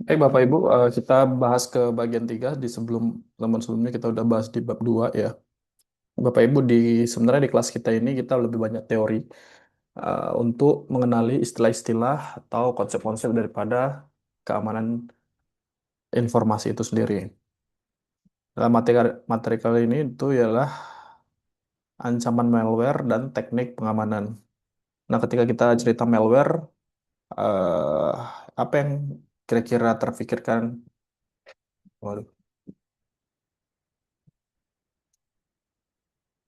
Bapak Ibu, kita bahas ke bagian 3 di teman sebelumnya kita udah bahas di bab 2 ya. Bapak Ibu, sebenarnya di kelas kita ini kita lebih banyak teori untuk mengenali istilah-istilah atau konsep-konsep daripada keamanan informasi itu sendiri. Dalam materi kali ini itu ialah ancaman malware dan teknik pengamanan. Nah, ketika kita cerita malware, eh, apa yang kira-kira terfikirkan? Waduh,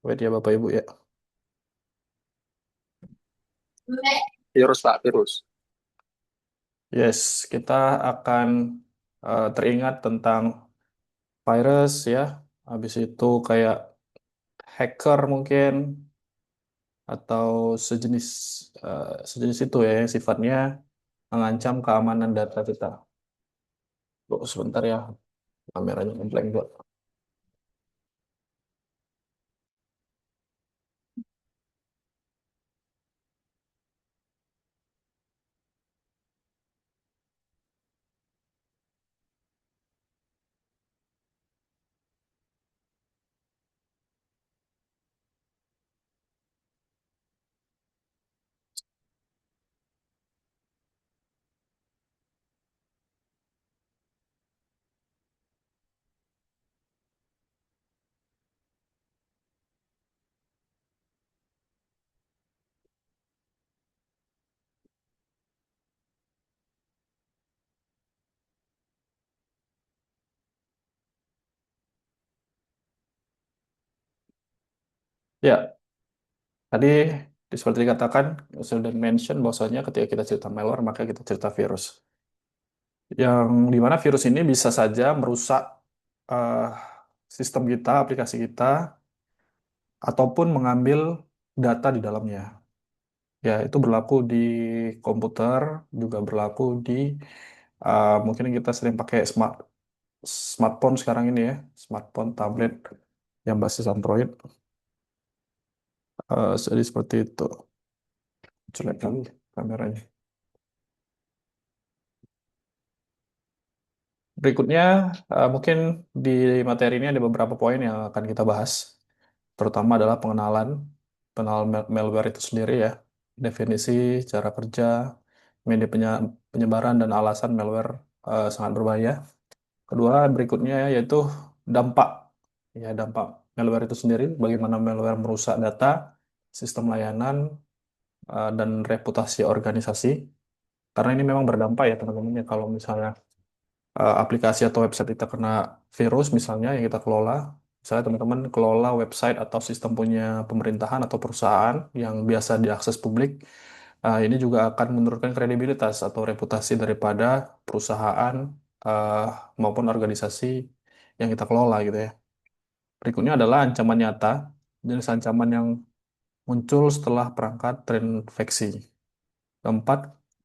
wait ya Bapak Ibu ya. Virus Pak, virus. Yes, kita akan teringat tentang virus ya. Habis itu kayak hacker mungkin atau sejenis sejenis itu ya yang sifatnya mengancam keamanan data kita. Tunggu sebentar ya, kameranya komplain dulu. Ya, tadi seperti dikatakan sudah mention bahwasanya ketika kita cerita malware maka kita cerita virus. Yang dimana virus ini bisa saja merusak eh, sistem kita, aplikasi kita, ataupun mengambil data di dalamnya. Ya, itu berlaku di komputer, juga berlaku di mungkin kita sering pakai smartphone sekarang ini ya, smartphone, tablet yang basis Android. Jadi seperti itu. Jelek kali kameranya. Berikutnya, mungkin di materi ini ada beberapa poin yang akan kita bahas, terutama adalah pengenalan malware itu sendiri ya, definisi, cara kerja, media penyebaran dan alasan malware sangat berbahaya. Kedua, berikutnya yaitu dampak. Ya, dampak malware itu sendiri, bagaimana malware merusak data, sistem layanan, dan reputasi organisasi. Karena ini memang berdampak ya teman-teman ya kalau misalnya aplikasi atau website kita kena virus misalnya yang kita kelola. Misalnya teman-teman kelola website atau sistem punya pemerintahan atau perusahaan yang biasa diakses publik, ini juga akan menurunkan kredibilitas atau reputasi daripada perusahaan eh, maupun organisasi yang kita kelola gitu ya. Berikutnya adalah ancaman nyata, jenis ancaman yang muncul setelah perangkat terinfeksi. Keempat,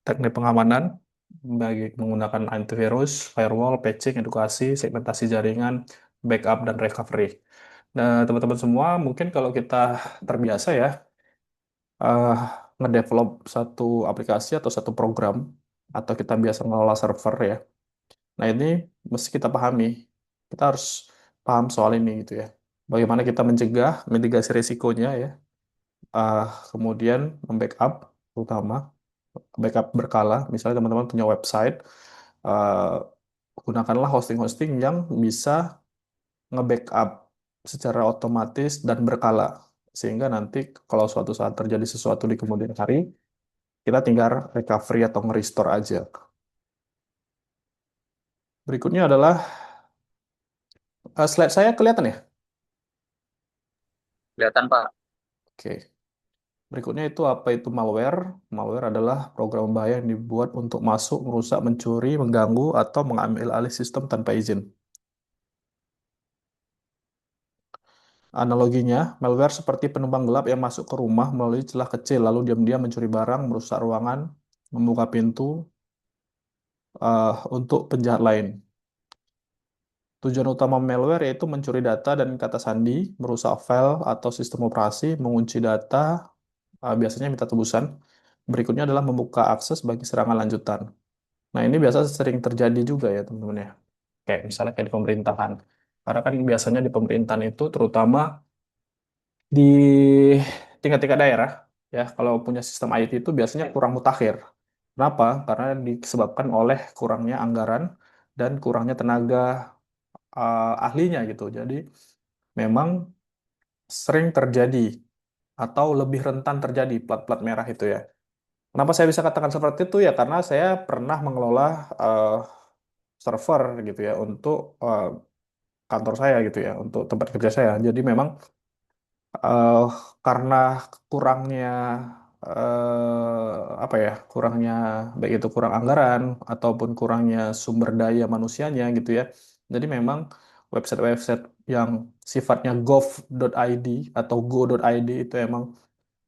teknik pengamanan bagi menggunakan antivirus, firewall, patching, edukasi, segmentasi jaringan, backup, dan recovery. Nah, teman-teman semua, mungkin kalau kita terbiasa ya, eh ngedevelop satu aplikasi atau satu program, atau kita biasa ngelola server ya. Nah, ini mesti kita pahami. Kita harus paham soal ini gitu ya. Bagaimana kita mencegah, mitigasi risikonya ya. Ah, Kemudian membackup, terutama backup berkala. Misalnya teman-teman punya website, gunakanlah hosting-hosting yang bisa nge-backup secara otomatis dan berkala. Sehingga nanti kalau suatu saat terjadi sesuatu di kemudian hari, kita tinggal recovery atau nge-restore aja. Berikutnya adalah slide saya kelihatan ya? Kelihatan Pak. Oke. Berikutnya itu apa itu malware? Malware adalah program berbahaya yang dibuat untuk masuk, merusak, mencuri, mengganggu, atau mengambil alih sistem tanpa izin. Analoginya, malware seperti penumpang gelap yang masuk ke rumah melalui celah kecil, lalu diam-diam mencuri barang, merusak ruangan, membuka pintu untuk penjahat lain. Tujuan utama malware yaitu mencuri data dan kata sandi, merusak file atau sistem operasi, mengunci data, biasanya minta tebusan. Berikutnya adalah membuka akses bagi serangan lanjutan. Nah, ini biasa sering terjadi juga ya, teman-teman ya. Kayak misalnya kayak di pemerintahan. Karena kan biasanya di pemerintahan itu terutama di tingkat-tingkat daerah ya, kalau punya sistem IT itu biasanya kurang mutakhir. Kenapa? Karena disebabkan oleh kurangnya anggaran dan kurangnya tenaga ahlinya gitu. Jadi memang sering terjadi atau lebih rentan terjadi plat-plat merah itu ya. Kenapa saya bisa katakan seperti itu ya? Karena saya pernah mengelola eh, server gitu ya untuk kantor saya gitu ya, untuk tempat kerja saya. Jadi memang eh, karena kurangnya apa ya, kurangnya baik itu kurang anggaran ataupun kurangnya sumber daya manusianya gitu ya. Jadi memang website-website yang sifatnya gov.id atau go.id itu emang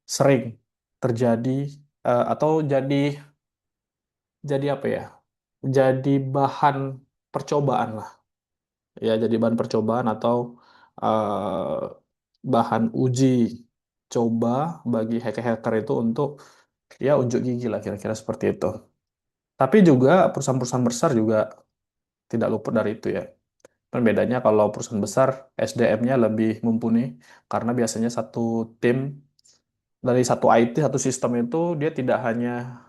sering terjadi atau jadi apa ya? Jadi bahan percobaan lah. Ya, jadi bahan percobaan atau bahan uji coba bagi hacker-hacker itu untuk ya unjuk gigi lah kira-kira seperti itu. Tapi juga perusahaan-perusahaan besar juga tidak luput dari itu ya. Dan bedanya kalau perusahaan besar SDM-nya lebih mumpuni karena biasanya satu tim dari satu IT satu sistem itu dia tidak hanya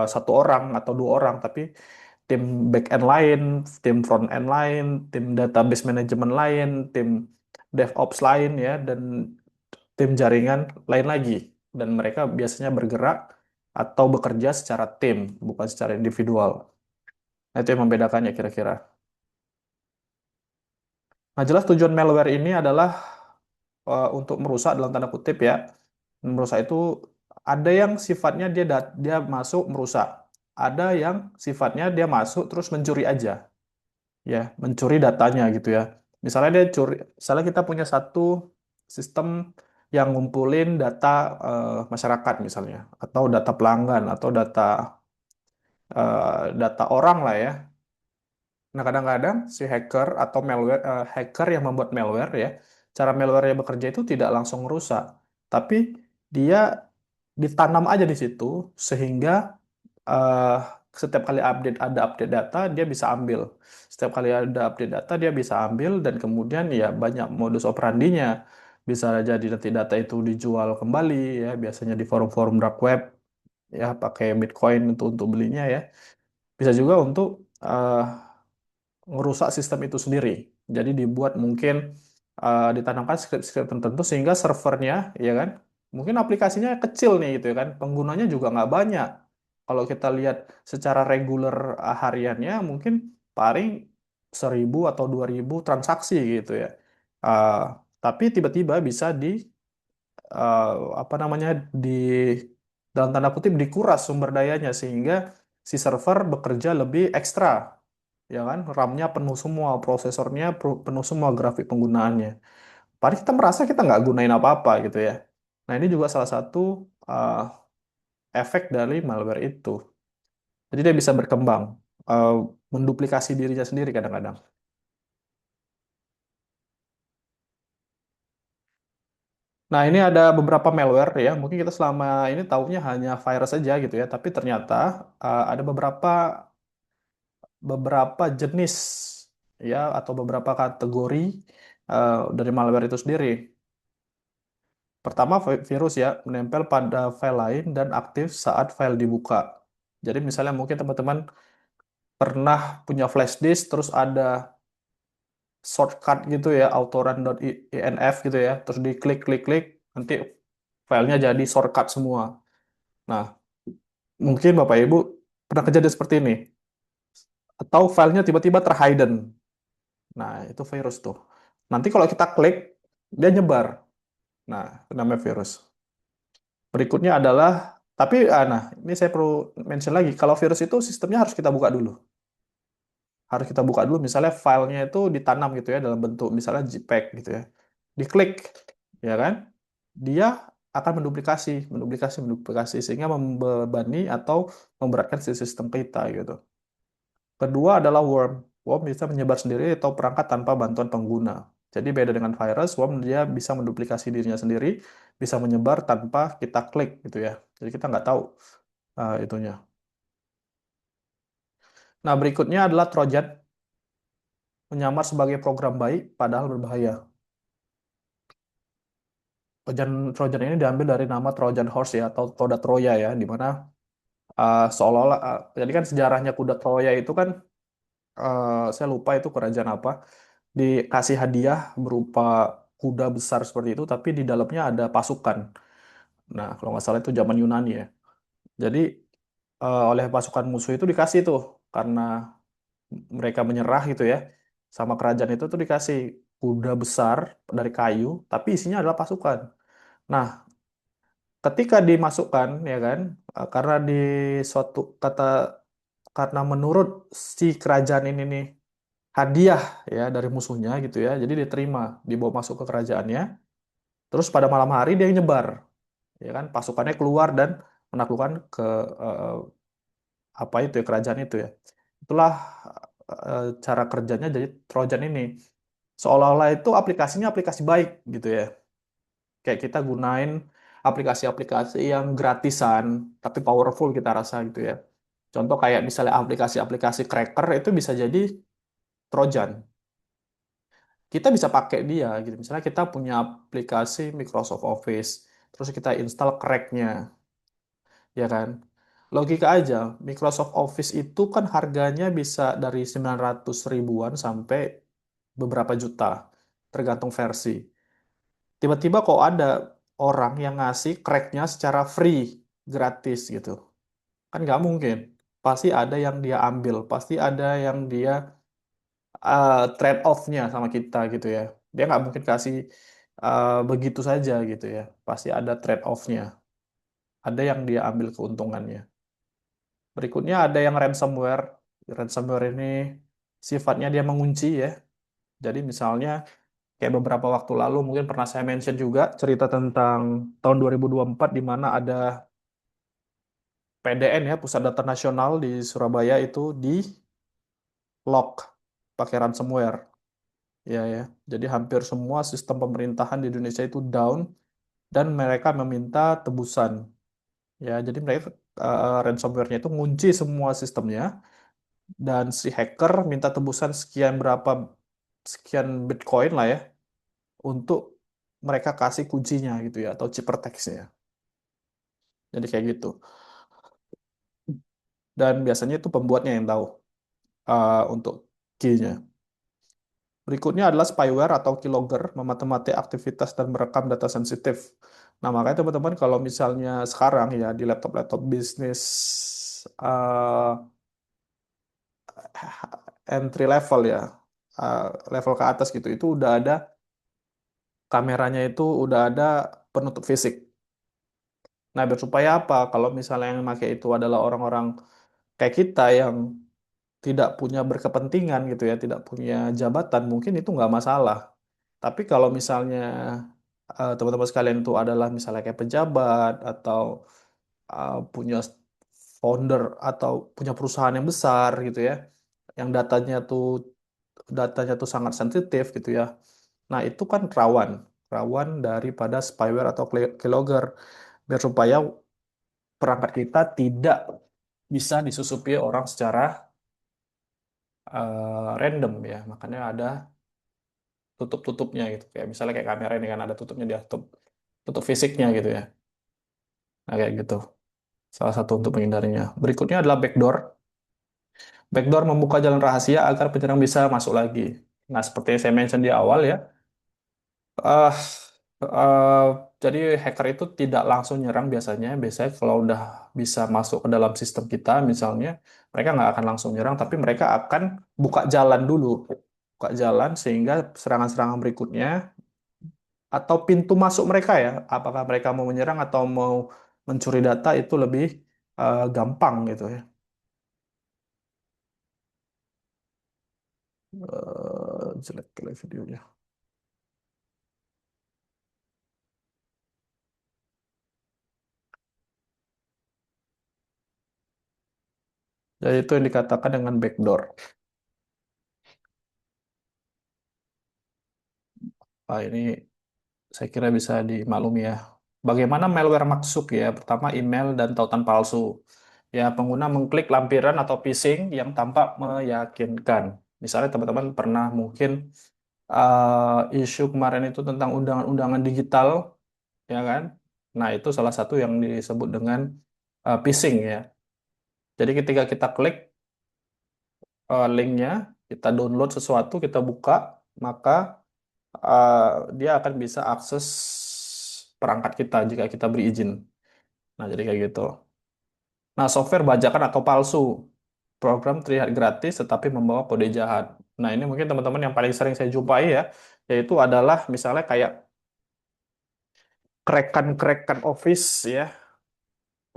satu orang atau dua orang, tapi tim back end lain, tim front end lain, tim database management lain, tim DevOps lain ya, dan tim jaringan lain lagi. Dan mereka biasanya bergerak atau bekerja secara tim, bukan secara individual. Nah, itu yang membedakannya kira-kira. Nah, jelas tujuan malware ini adalah untuk merusak dalam tanda kutip ya. Merusak itu ada yang sifatnya dia masuk merusak. Ada yang sifatnya dia masuk terus mencuri aja. Ya, mencuri datanya gitu ya. Misalnya dia curi, misalnya kita punya satu sistem yang ngumpulin data masyarakat misalnya, atau data pelanggan, atau data orang lah ya. Nah, kadang-kadang si hacker atau hacker yang membuat malware ya, cara malware bekerja itu tidak langsung merusak, tapi dia ditanam aja di situ sehingga eh, setiap kali ada update data dia bisa ambil. Setiap kali ada update data dia bisa ambil dan kemudian ya banyak modus operandinya. Bisa jadi nanti data itu dijual kembali ya, biasanya di forum-forum dark web ya pakai Bitcoin untuk belinya ya. Bisa juga untuk eh, ngerusak sistem itu sendiri. Jadi dibuat mungkin ditanamkan skrip-skrip tertentu sehingga servernya, ya kan, mungkin aplikasinya kecil nih gitu ya kan, penggunanya juga nggak banyak. Kalau kita lihat secara reguler hariannya mungkin paling 1.000 atau 2.000 transaksi gitu ya. Uh, tapi tiba-tiba bisa uh, apa namanya di dalam tanda kutip dikuras sumber dayanya sehingga si server bekerja lebih ekstra ya kan, RAM-nya penuh semua, prosesornya penuh semua, grafik penggunaannya. Padahal kita merasa kita nggak gunain apa-apa gitu ya. Nah, ini juga salah satu uh, efek dari malware itu. Jadi dia bisa berkembang, uh, menduplikasi dirinya sendiri kadang-kadang. Nah, ini ada beberapa malware ya. Mungkin kita selama ini taunya hanya virus saja gitu ya, tapi ternyata ada beberapa jenis ya atau beberapa kategori dari malware itu sendiri. Pertama, virus ya, menempel pada file lain dan aktif saat file dibuka. Jadi misalnya mungkin teman-teman pernah punya flash disk, terus ada shortcut gitu ya, autorun.inf gitu ya, terus diklik-klik-klik, nanti filenya jadi shortcut semua. Nah, mungkin Bapak Ibu pernah kejadian seperti ini. Atau filenya tiba-tiba terhidden. Nah, itu virus tuh. Nanti kalau kita klik, dia nyebar. Nah, itu namanya virus. Berikutnya adalah, tapi nah ini saya perlu mention lagi, kalau virus itu sistemnya harus kita buka dulu. Harus kita buka dulu, misalnya filenya itu ditanam gitu ya dalam bentuk misalnya JPEG gitu ya. Diklik, ya kan? Dia akan menduplikasi sehingga membebani atau memberatkan si sistem kita gitu. Kedua adalah worm. Worm bisa menyebar sendiri atau perangkat tanpa bantuan pengguna. Jadi beda dengan virus, worm dia bisa menduplikasi dirinya sendiri, bisa menyebar tanpa kita klik gitu ya. Jadi kita nggak tahu itunya. Nah, berikutnya adalah Trojan, menyamar sebagai program baik padahal berbahaya. Trojan ini diambil dari nama Trojan Horse ya, atau kuda Troya ya, di mana seolah-olah, jadi kan sejarahnya kuda Troya itu kan, saya lupa itu kerajaan apa, dikasih hadiah berupa kuda besar seperti itu, tapi di dalamnya ada pasukan. Nah, kalau nggak salah itu zaman Yunani ya. Jadi oleh pasukan musuh itu dikasih tuh, karena mereka menyerah gitu ya, sama kerajaan itu tuh dikasih kuda besar dari kayu, tapi isinya adalah pasukan. Nah, ketika dimasukkan ya kan, karena di suatu kata karena menurut si kerajaan ini nih hadiah ya dari musuhnya gitu ya, jadi diterima, dibawa masuk ke kerajaannya. Terus pada malam hari dia nyebar, ya kan, pasukannya keluar dan menaklukkan ke eh, apa itu ya, kerajaan itu ya. Itulah cara kerjanya jadi Trojan ini. Seolah-olah itu aplikasinya aplikasi baik gitu ya. Kayak kita gunain aplikasi-aplikasi yang gratisan tapi powerful kita rasa gitu ya. Contoh kayak misalnya aplikasi-aplikasi cracker itu bisa jadi Trojan. Kita bisa pakai dia gitu. Misalnya kita punya aplikasi Microsoft Office, terus kita install cracknya, ya kan? Logika aja, Microsoft Office itu kan harganya bisa dari 900 ribuan sampai beberapa juta, tergantung versi. Tiba-tiba kok ada orang yang ngasih cracknya secara free, gratis gitu. Kan nggak mungkin. Pasti ada yang dia ambil, pasti ada yang dia trade off-nya sama kita gitu ya. Dia nggak mungkin kasih begitu saja gitu ya. Pasti ada trade off-nya. Ada yang dia ambil keuntungannya. Berikutnya ada yang ransomware. Ransomware ini sifatnya dia mengunci ya. Jadi misalnya kayak beberapa waktu lalu mungkin pernah saya mention juga cerita tentang tahun 2024 di mana ada PDN ya, Pusat Data Nasional di Surabaya itu di lock pakai ransomware. Ya ya. Jadi hampir semua sistem pemerintahan di Indonesia itu down dan mereka meminta tebusan. Ya, jadi mereka ransomware-nya itu ngunci semua sistemnya dan si hacker minta tebusan sekian berapa sekian Bitcoin lah ya untuk mereka kasih kuncinya gitu ya atau ciphertext-nya. Jadi kayak gitu. Dan biasanya itu pembuatnya yang tahu untuk key-nya. Berikutnya adalah spyware atau keylogger, mematematik aktivitas dan merekam data sensitif. Nah, makanya teman-teman kalau misalnya sekarang ya di laptop-laptop bisnis uh, entry level ya, uh, level ke atas gitu, itu udah ada kameranya itu udah ada penutup fisik. Nah, biar supaya apa? Kalau misalnya yang pakai itu adalah orang-orang kayak kita yang tidak punya berkepentingan gitu ya, tidak punya jabatan, mungkin itu nggak masalah. Tapi kalau misalnya teman-teman sekalian itu adalah misalnya kayak pejabat atau punya founder atau punya perusahaan yang besar gitu ya, yang datanya tuh sangat sensitif gitu ya. Nah, itu kan rawan, rawan daripada spyware atau keylogger. Biar supaya perangkat kita tidak bisa disusupi orang secara random ya. Makanya ada tutup-tutupnya gitu. Kayak misalnya kayak kamera ini kan ada tutupnya dia tutup tutup fisiknya gitu ya. Nah, kayak gitu. Salah satu untuk menghindarinya. Berikutnya adalah backdoor. Backdoor membuka jalan rahasia agar penyerang bisa masuk lagi. Nah, seperti yang saya mention di awal ya, eh eh, jadi hacker itu tidak langsung nyerang biasanya. Biasanya kalau udah bisa masuk ke dalam sistem kita, misalnya, mereka nggak akan langsung nyerang, tapi mereka akan buka jalan dulu. Buka jalan sehingga serangan-serangan berikutnya atau pintu masuk mereka ya, apakah mereka mau menyerang atau mau mencuri data itu lebih gampang gitu ya. Jelek kali videonya. Jadi itu yang dikatakan dengan backdoor. Nah, ini saya kira bisa dimaklumi ya. Bagaimana malware masuk ya? Pertama email dan tautan palsu. Ya, pengguna mengklik lampiran atau phishing yang tampak meyakinkan. Misalnya teman-teman pernah mungkin isu kemarin itu tentang undangan-undangan digital, ya kan? Nah, itu salah satu yang disebut dengan phishing ya. Jadi ketika kita klik linknya, kita download sesuatu, kita buka, maka eh, dia akan bisa akses perangkat kita jika kita beri izin. Nah, jadi kayak gitu. Nah, software bajakan atau palsu. Program terlihat gratis tetapi membawa kode jahat. Nah, ini mungkin teman-teman yang paling sering saya jumpai ya, yaitu adalah misalnya kayak crack-an Office ya.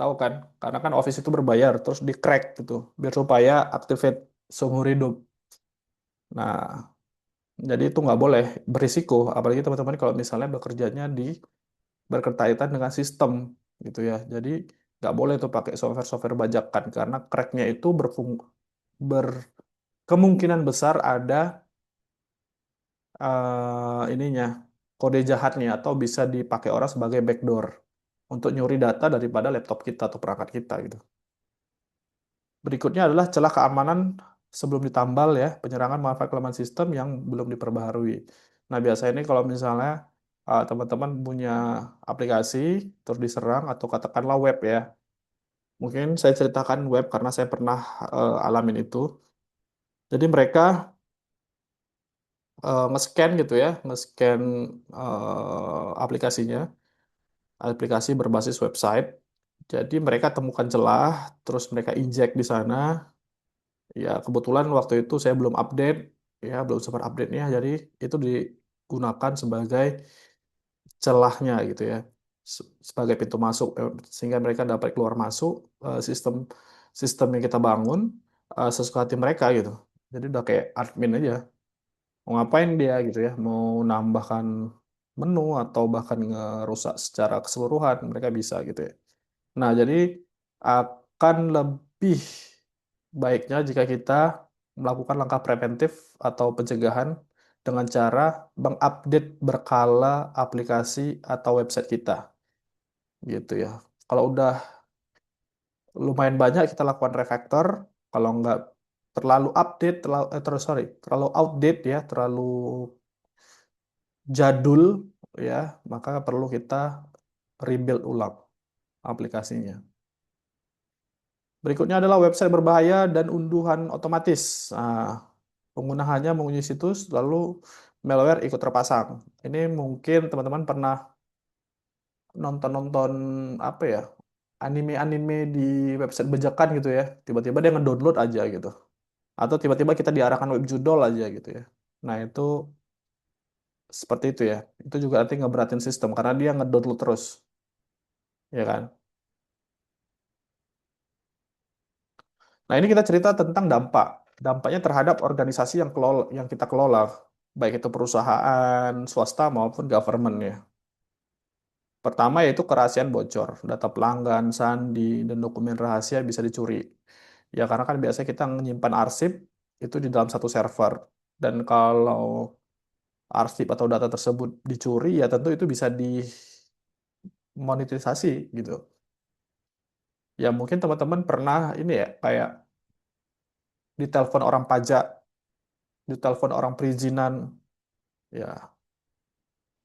Tahu kan? Karena kan Office itu berbayar, terus di crack gitu, biar supaya activate seumur hidup. Nah, jadi itu nggak boleh berisiko, apalagi teman-teman kalau misalnya bekerjanya di berkaitan dengan sistem gitu ya. Jadi nggak boleh tuh pakai software-software bajakan karena cracknya itu berkemungkinan besar ada ininya kode jahatnya atau bisa dipakai orang sebagai backdoor untuk nyuri data daripada laptop kita atau perangkat kita gitu. Berikutnya adalah celah keamanan sebelum ditambal ya, penyerangan memanfaatkan kelemahan sistem yang belum diperbaharui. Nah, biasanya ini kalau misalnya teman-teman punya aplikasi terus diserang atau katakanlah web ya. Mungkin saya ceritakan web karena saya pernah alamin itu. Jadi mereka nge-scan gitu ya, nge-scan aplikasinya, aplikasi berbasis website. Jadi mereka temukan celah, terus mereka injek di sana. Ya, kebetulan waktu itu saya belum update, ya belum sempat update-nya, jadi itu digunakan sebagai celahnya gitu ya, sebagai pintu masuk, sehingga mereka dapat keluar masuk sistem sistem yang kita bangun sesuka hati mereka gitu. Jadi udah kayak admin aja, mau ngapain dia gitu ya, mau nambahkan menu atau bahkan ngerusak secara keseluruhan mereka bisa gitu ya. Nah, jadi akan lebih baiknya jika kita melakukan langkah preventif atau pencegahan dengan cara mengupdate berkala aplikasi atau website kita, gitu ya. Kalau udah lumayan banyak kita lakukan refactor, kalau nggak terlalu update, terus sorry, terlalu outdate ya, terlalu jadul ya, maka perlu kita rebuild ulang aplikasinya. Berikutnya adalah website berbahaya dan unduhan otomatis. Nah, pengguna hanya mengunjungi situs, lalu malware ikut terpasang. Ini mungkin teman-teman pernah nonton-nonton apa ya, anime-anime di website bajakan gitu ya. Tiba-tiba dia ngedownload aja gitu. Atau tiba-tiba kita diarahkan web judul aja gitu ya. Nah, itu seperti itu ya. Itu juga nanti ngeberatin sistem karena dia ngedownload terus, ya kan? Nah, ini kita cerita tentang dampak. Dampaknya terhadap organisasi yang kita kelola, baik itu perusahaan, swasta maupun government ya. Pertama yaitu kerahasiaan bocor, data pelanggan, sandi, dan dokumen rahasia bisa dicuri. Ya karena kan biasanya kita menyimpan arsip itu di dalam satu server. Dan kalau arsip atau data tersebut dicuri, ya tentu itu bisa dimonetisasi gitu. Ya mungkin teman-teman pernah ini ya, kayak ditelepon orang pajak, ditelepon orang perizinan, ya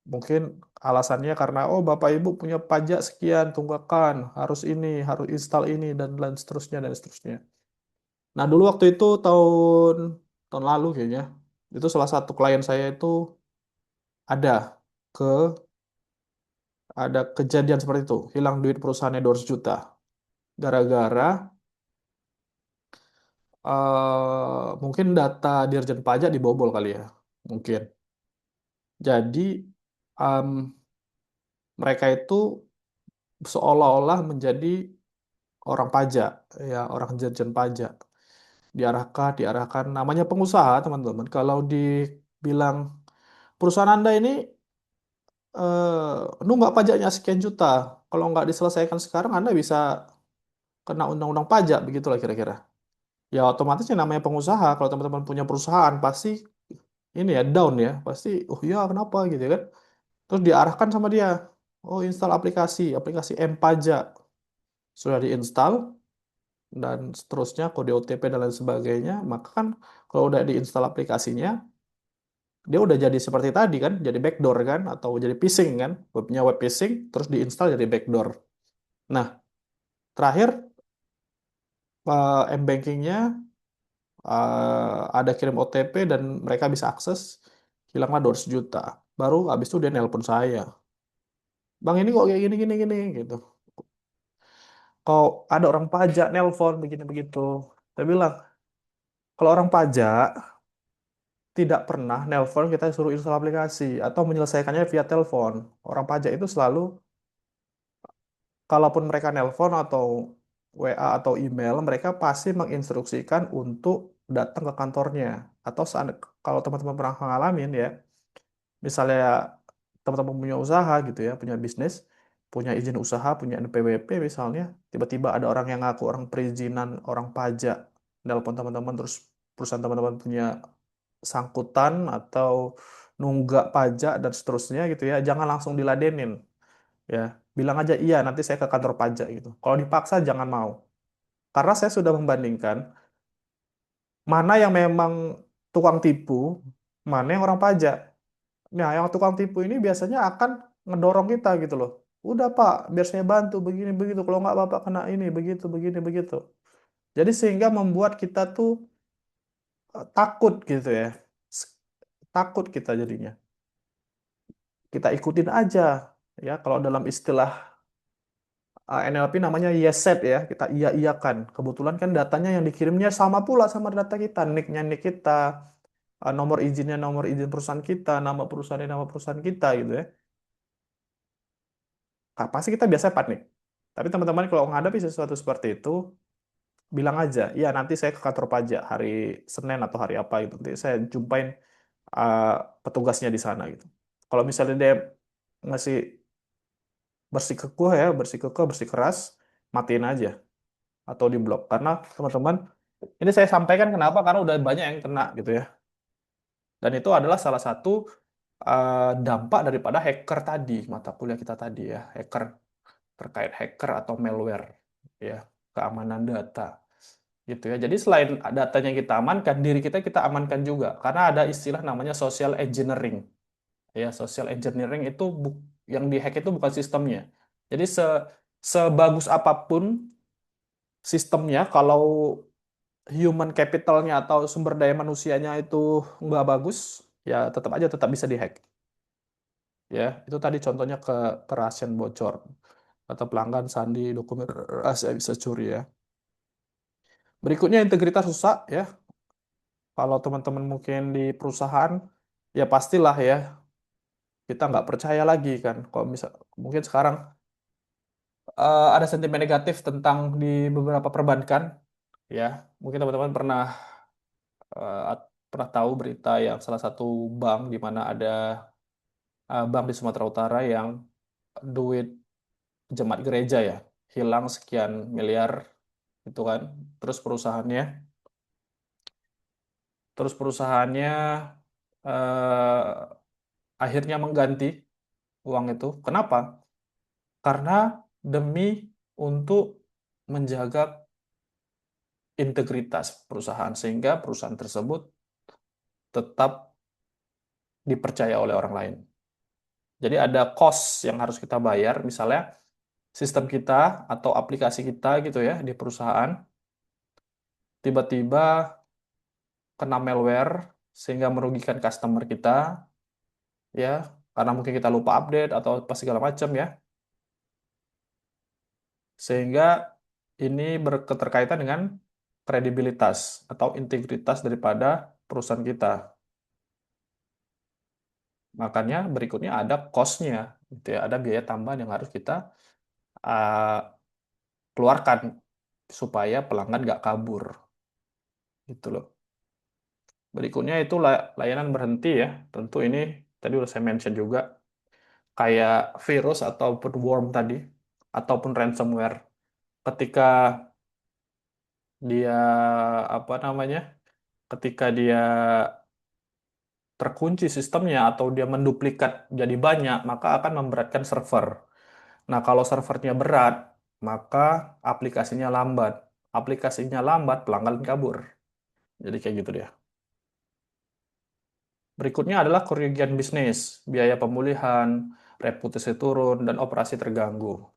mungkin alasannya karena oh Bapak Ibu punya pajak sekian tunggakan, harus ini, harus install ini dan lain seterusnya dan seterusnya. Nah, dulu waktu itu tahun tahun lalu kayaknya, itu salah satu klien saya itu ada ke ada kejadian seperti itu, hilang duit perusahaannya 200 juta gara-gara mungkin data Dirjen Pajak dibobol kali ya, mungkin. Jadi em, mereka itu seolah-olah menjadi orang pajak, ya orang Dirjen Pajak. Diarahkan namanya pengusaha teman-teman kalau dibilang perusahaan Anda ini nunggak pajaknya sekian juta, kalau nggak diselesaikan sekarang Anda bisa kena undang-undang pajak, begitulah kira-kira. Ya otomatis yang namanya pengusaha, kalau teman-teman punya perusahaan pasti ini ya down ya, pasti oh ya kenapa gitu kan, terus diarahkan sama dia, oh install aplikasi aplikasi M pajak, sudah diinstal, dan seterusnya, kode OTP dan lain sebagainya, maka kan kalau udah diinstal aplikasinya, dia udah jadi seperti tadi kan, jadi backdoor kan, atau jadi phishing kan, webnya web phishing, terus diinstal jadi backdoor. Nah, terakhir m-bankingnya ada kirim OTP dan mereka bisa akses, hilanglah 200 juta. Baru habis itu dia nelpon saya, bang ini kok kayak gini gini gini gitu. Kok ada orang pajak nelpon begini begitu. Saya bilang, kalau orang pajak tidak pernah nelpon kita suruh install aplikasi atau menyelesaikannya via telepon. Orang pajak itu selalu, kalaupun mereka nelpon atau WA atau email, mereka pasti menginstruksikan untuk datang ke kantornya. Atau kalau teman-teman pernah ngalamin ya, misalnya teman-teman punya usaha gitu ya, punya bisnis, punya izin usaha, punya NPWP misalnya, tiba-tiba ada orang yang ngaku orang perizinan, orang pajak, nelpon teman-teman, terus perusahaan teman-teman punya sangkutan atau nunggak pajak dan seterusnya gitu ya, jangan langsung diladenin ya. Bilang aja iya, nanti saya ke kantor pajak gitu. Kalau dipaksa jangan mau. Karena saya sudah membandingkan mana yang memang tukang tipu, mana yang orang pajak. Nah, yang tukang tipu ini biasanya akan ngedorong kita gitu loh. Udah Pak, biar saya bantu begini begitu. Kalau nggak Bapak kena ini begitu begini begitu. Jadi sehingga membuat kita tuh takut gitu ya. S- Takut kita jadinya. Kita ikutin aja ya. Kalau dalam istilah NLP namanya yes set ya. Kita iya-iyakan. Kebetulan kan datanya yang dikirimnya sama pula sama data kita. Nicknya nick kita, nomor izinnya nomor izin perusahaan kita, nama perusahaannya nama perusahaan kita gitu ya. Pasti kita biasa panik. Tapi teman-teman kalau menghadapi sesuatu seperti itu, bilang aja, ya nanti saya ke kantor pajak hari Senin atau hari apa gitu. Nanti saya jumpain uh, petugasnya di sana gitu. Kalau misalnya dia ngasih bersikukuh ya, bersikukuh, bersikeras, matiin aja atau diblok. Karena teman-teman, ini saya sampaikan kenapa? Karena udah banyak yang kena gitu ya. Dan itu adalah salah satu dampak daripada hacker tadi, mata kuliah kita tadi ya, hacker terkait hacker atau malware ya, keamanan data gitu ya. Jadi selain datanya kita amankan, diri kita amankan juga karena ada istilah namanya social engineering. Ya, social engineering itu yang dihack itu bukan sistemnya. Jadi sebagus apapun sistemnya, kalau human capitalnya atau sumber daya manusianya itu nggak bagus, ya tetap aja tetap bisa dihack. Ya, itu tadi contohnya kerahasiaan bocor atau pelanggan sandi dokumen rahasia bisa curi ya. Berikutnya integritas rusak ya. Kalau teman-teman mungkin di perusahaan, ya pastilah ya kita nggak percaya lagi kan. Kalau misal mungkin sekarang ada sentimen negatif tentang di beberapa perbankan, ya mungkin teman-teman pernah tahu berita yang salah satu bank di mana ada bank di Sumatera Utara yang duit jemaat gereja ya hilang sekian miliar itu kan. Terus perusahaannya, terus perusahaannya eh, akhirnya mengganti uang itu. Kenapa? Karena demi untuk menjaga integritas perusahaan sehingga perusahaan tersebut tetap dipercaya oleh orang lain. Jadi ada cost yang harus kita bayar, misalnya sistem kita atau aplikasi kita gitu ya di perusahaan tiba-tiba kena malware sehingga merugikan customer kita ya, karena mungkin kita lupa update atau apa segala macam ya. Sehingga ini berketerkaitan dengan kredibilitas atau integritas daripada perusahaan kita. Makanya berikutnya ada cost-nya, gitu ya. Ada biaya tambahan yang harus kita uh, keluarkan supaya pelanggan nggak kabur, gitu loh. Berikutnya itu layanan berhenti ya. Tentu ini tadi udah saya mention juga, kayak virus ataupun worm tadi, ataupun ransomware. Ketika dia apa namanya? Ketika dia terkunci sistemnya atau dia menduplikat jadi banyak, maka akan memberatkan server. Nah, kalau servernya berat, maka aplikasinya lambat. aplikasinya lambat, pelanggan kabur. Jadi kayak gitu dia. Berikutnya adalah kerugian bisnis, biaya pemulihan, reputasi turun, dan operasi terganggu.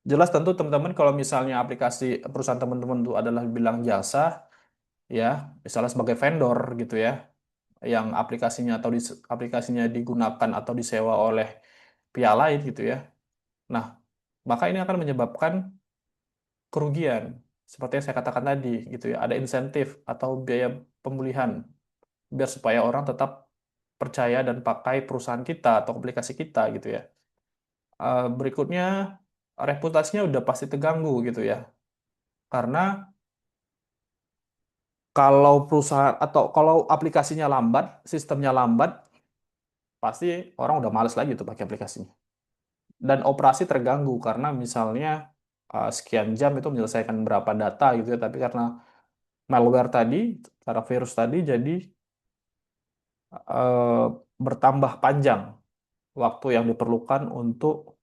Jelas tentu teman-teman kalau misalnya aplikasi perusahaan teman-teman itu adalah bilang jasa, ya, misalnya sebagai vendor gitu ya, yang aplikasinya digunakan atau disewa oleh pihak lain gitu ya. Nah, maka ini akan menyebabkan kerugian seperti yang saya katakan tadi gitu ya. Ada insentif atau biaya pemulihan biar supaya orang tetap percaya dan pakai perusahaan kita atau aplikasi kita gitu ya. Berikutnya reputasinya udah pasti terganggu gitu ya. Karena kalau perusahaan atau kalau aplikasinya lambat, sistemnya lambat, pasti orang udah males lagi tuh pakai aplikasinya. Dan operasi terganggu karena misalnya sekian jam itu menyelesaikan berapa data gitu ya, tapi karena malware tadi, karena virus tadi, jadi eh, bertambah panjang waktu yang diperlukan untuk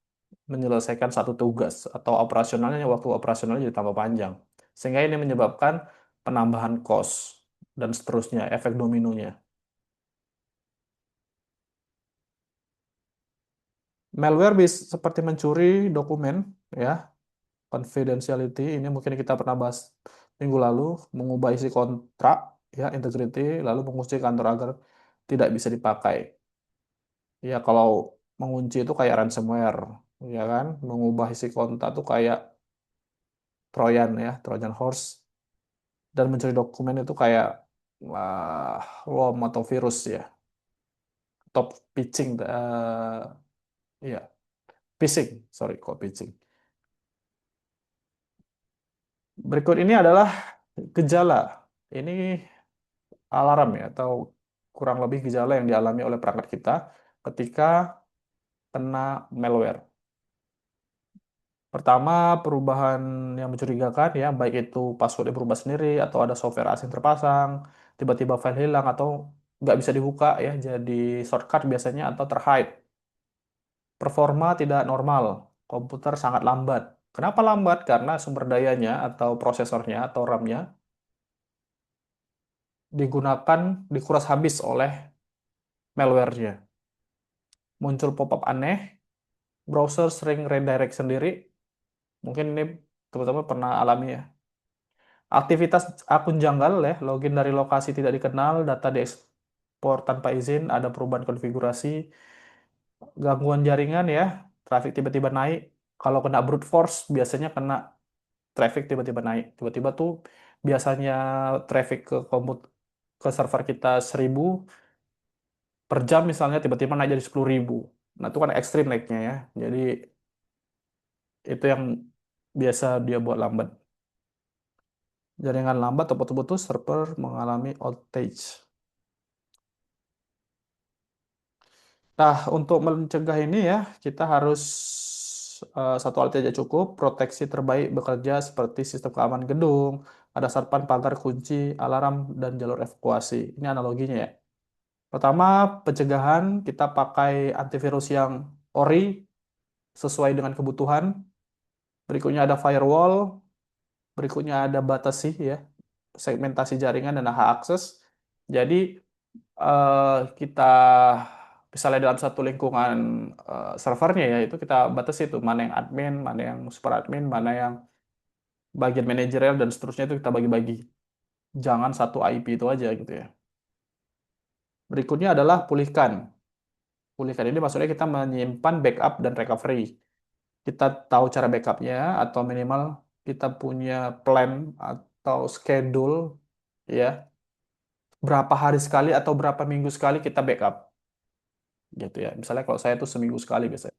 menyelesaikan satu tugas atau operasionalnya waktu operasionalnya jadi tambah panjang. Sehingga ini menyebabkan penambahan cost dan seterusnya, efek dominonya. Malware bisa seperti mencuri dokumen, ya, confidentiality. Ini mungkin kita pernah bahas minggu lalu, mengubah isi kontrak, ya, integrity, lalu mengunci kantor agar tidak bisa dipakai. Ya, kalau mengunci itu kayak ransomware, ya kan? Mengubah isi kontak itu kayak Trojan ya, Trojan horse. Dan mencuri dokumen itu kayak worm atau virus ya, top pitching, ya, phishing, sorry, kok pitching. Berikut ini adalah gejala. Ini alarm ya, atau kurang lebih gejala yang dialami oleh perangkat kita ketika kena malware. Pertama, perubahan yang mencurigakan ya, baik itu passwordnya berubah sendiri atau ada software asing terpasang, tiba-tiba file hilang atau nggak bisa dibuka ya, jadi shortcut biasanya atau terhide. Performa tidak normal, komputer sangat lambat. Kenapa lambat? Karena sumber dayanya atau prosesornya atau RAM-nya digunakan, dikuras habis oleh malware-nya. Muncul pop-up aneh, browser sering redirect sendiri. Mungkin ini teman-teman pernah alami ya. Aktivitas akun janggal ya, login dari lokasi tidak dikenal, data diekspor tanpa izin, ada perubahan konfigurasi, gangguan jaringan ya, traffic tiba-tiba naik. Kalau kena brute force biasanya kena traffic tiba-tiba naik. Tiba-tiba tuh biasanya traffic ke server kita 1.000 per jam misalnya tiba-tiba naik jadi 10.000. Nah, itu kan ekstrim naiknya ya. Jadi itu yang biasa dia buat lambat. Jaringan lambat atau putus-putus, server mengalami outage. Nah, untuk mencegah ini ya, kita harus satu alat saja cukup, proteksi terbaik bekerja seperti sistem keamanan gedung, ada satpam, pagar, kunci, alarm, dan jalur evakuasi. Ini analoginya ya. Pertama, pencegahan, kita pakai antivirus yang ori, sesuai dengan kebutuhan. Berikutnya ada firewall, berikutnya ada batasi ya, segmentasi jaringan dan hak akses. Jadi eh, kita misalnya dalam satu lingkungan servernya ya itu kita batasi itu mana yang admin, mana yang super admin, mana yang bagian manajerial dan seterusnya itu kita bagi-bagi. Jangan satu IP itu aja gitu ya. Berikutnya adalah pulihkan. Pulihkan ini maksudnya kita menyimpan backup dan recovery. Kita tahu cara backupnya atau minimal kita punya plan atau schedule ya berapa hari sekali atau berapa minggu sekali kita backup gitu ya. Misalnya kalau saya tuh seminggu sekali biasanya.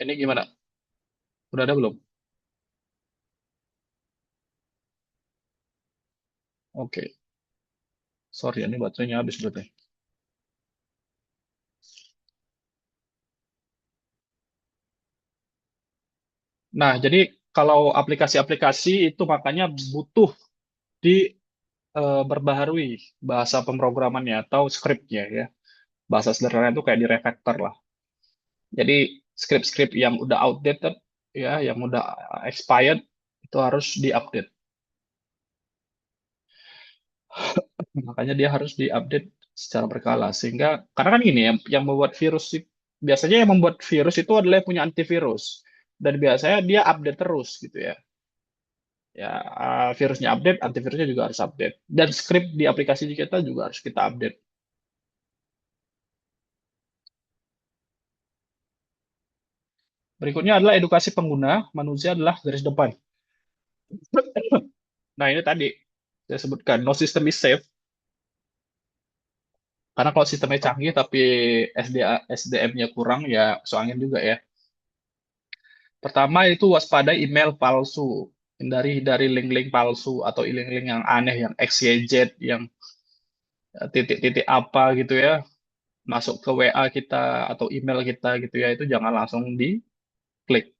Ini gimana? Udah ada belum? Oke. Sorry, ini baterainya habis berarti. Nah, jadi kalau aplikasi-aplikasi itu makanya butuh diperbaharui bahasa pemrogramannya atau scriptnya ya. Bahasa sederhana itu kayak di refactor lah. Jadi script-script yang udah outdated ya, yang udah expired itu harus diupdate. Makanya dia harus diupdate secara berkala sehingga karena kan gini ya, yang membuat virus biasanya yang membuat virus itu adalah yang punya antivirus dan biasanya dia update terus gitu ya. Ya, virusnya update, antivirusnya juga harus update. Dan script di aplikasi kita juga harus kita update. Berikutnya adalah edukasi pengguna, manusia adalah garis depan. Nah, ini tadi saya sebutkan, no system is safe. Karena kalau sistemnya canggih tapi SDM-nya kurang, ya masuk angin juga ya. Pertama itu waspadai email palsu. Hindari link-link palsu atau link-link yang aneh, yang XYZ, yang titik-titik apa gitu ya. Masuk ke WA kita atau email kita gitu ya, itu jangan langsung diklik.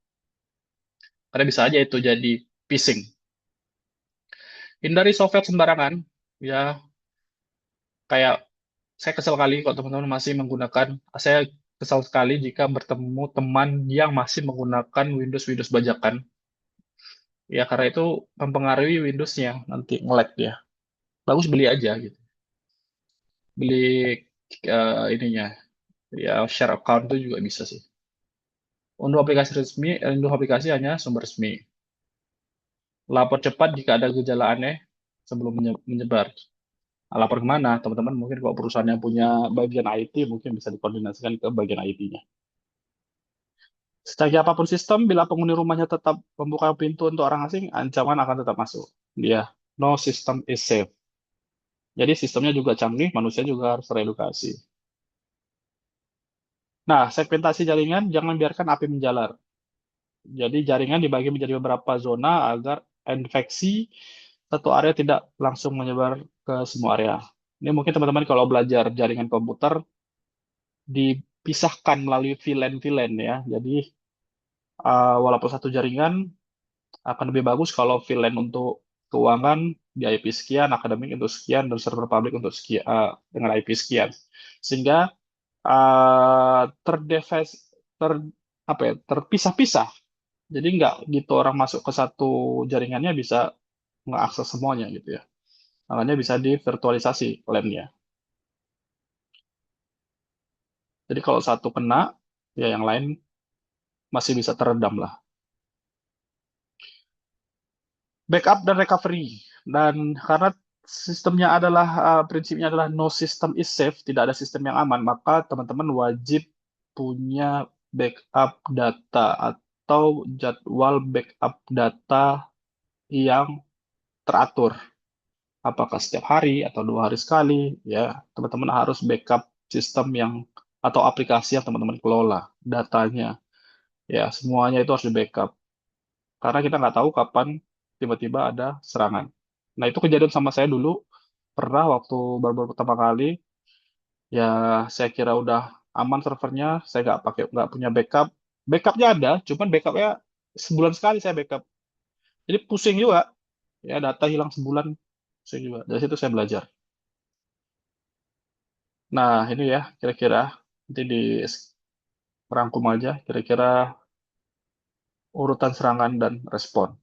Karena bisa aja itu jadi phishing. Hindari software sembarangan. Ya, kayak saya kesal kali kalau teman-teman masih menggunakan, saya kesal sekali jika bertemu teman yang masih menggunakan Windows bajakan. Ya, karena itu mempengaruhi Windows-nya, nanti nge-lag dia. Bagus beli aja gitu. Beli ininya, ya share account itu juga bisa sih. Unduh aplikasi resmi, unduh aplikasi hanya sumber resmi. Lapor cepat jika ada gejala aneh sebelum menyebar. Nah, lapor kemana? Teman-teman mungkin kalau perusahaan yang punya bagian IT mungkin bisa dikoordinasikan ke bagian IT-nya. Secanggih apapun sistem, bila penghuni rumahnya tetap membuka pintu untuk orang asing, ancaman akan tetap masuk. Dia, no system is safe. Jadi sistemnya juga canggih, manusia juga harus teredukasi. Nah, segmentasi jaringan jangan biarkan api menjalar. Jadi jaringan dibagi menjadi beberapa zona agar infeksi satu area tidak langsung menyebar ke semua area. Ini mungkin teman-teman kalau belajar jaringan komputer dipisahkan melalui VLAN-VLAN ya. Jadi walaupun satu jaringan akan lebih bagus kalau VLAN untuk keuangan di IP sekian, akademik untuk sekian, dan server publik untuk sekian, dengan IP sekian. Sehingga terdeves, ter, apa ya, terpisah-pisah. Jadi nggak gitu orang masuk ke satu jaringannya bisa mengakses semuanya gitu ya. Makanya bisa di virtualisasi LAN-nya. Jadi kalau satu kena, ya yang lain masih bisa teredam lah. Backup dan recovery. Dan karena sistemnya adalah prinsipnya adalah no system is safe, tidak ada sistem yang aman, maka teman-teman wajib punya backup data atau jadwal backup data yang teratur. Apakah setiap hari atau 2 hari sekali, ya teman-teman harus backup sistem yang atau aplikasi yang teman-teman kelola datanya. Ya, semuanya itu harus di backup. Karena kita nggak tahu kapan tiba-tiba ada serangan. Nah, itu kejadian sama saya dulu. Pernah waktu baru-baru pertama kali, ya saya kira udah aman servernya, saya nggak punya backup. Backupnya ada, cuman backupnya sebulan sekali saya backup. Jadi pusing juga, ya data hilang sebulan, pusing juga. Dari situ saya belajar. Nah, ini ya kira-kira nanti di merangkum aja kira-kira urutan serangan dan respon.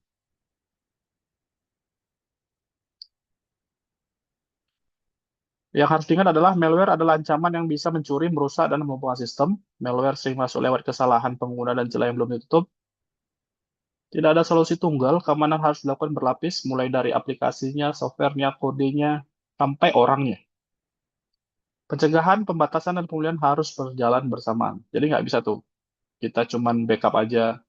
Yang harus diingat adalah malware adalah ancaman yang bisa mencuri, merusak, dan membobol sistem. Malware sering masuk lewat kesalahan pengguna dan celah yang belum ditutup. Tidak ada solusi tunggal, keamanan harus dilakukan berlapis, mulai dari aplikasinya, softwarenya, kodenya, sampai orangnya. Pencegahan, pembatasan, dan pemulihan harus berjalan bersamaan. Jadi nggak bisa tuh, kita cuman backup aja,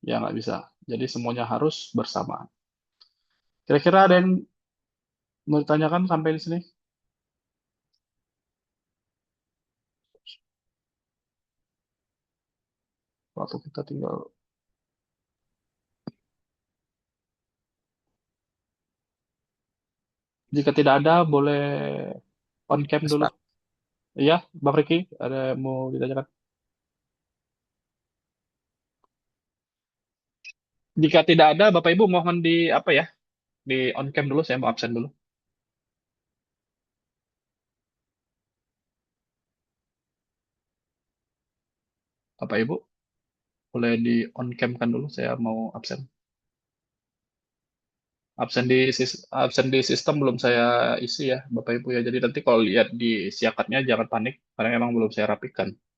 ya nggak bisa. Jadi semuanya harus bersamaan. Kira-kira ada yang mau ditanyakan sampai di sini? Atau kita tinggal, jika tidak ada, boleh on cam Yes, dulu. Pak. Iya, Bang Riki, ada yang mau ditanyakan? Jika tidak ada, Bapak Ibu mohon di apa ya? Di on cam dulu, saya mau absen dulu. Bapak Ibu, boleh di on cam kan dulu, saya mau absen. Absen di sistem belum saya isi ya, Bapak Ibu ya. Jadi nanti kalau lihat di siakatnya jangan panik, karena emang belum saya rapikan.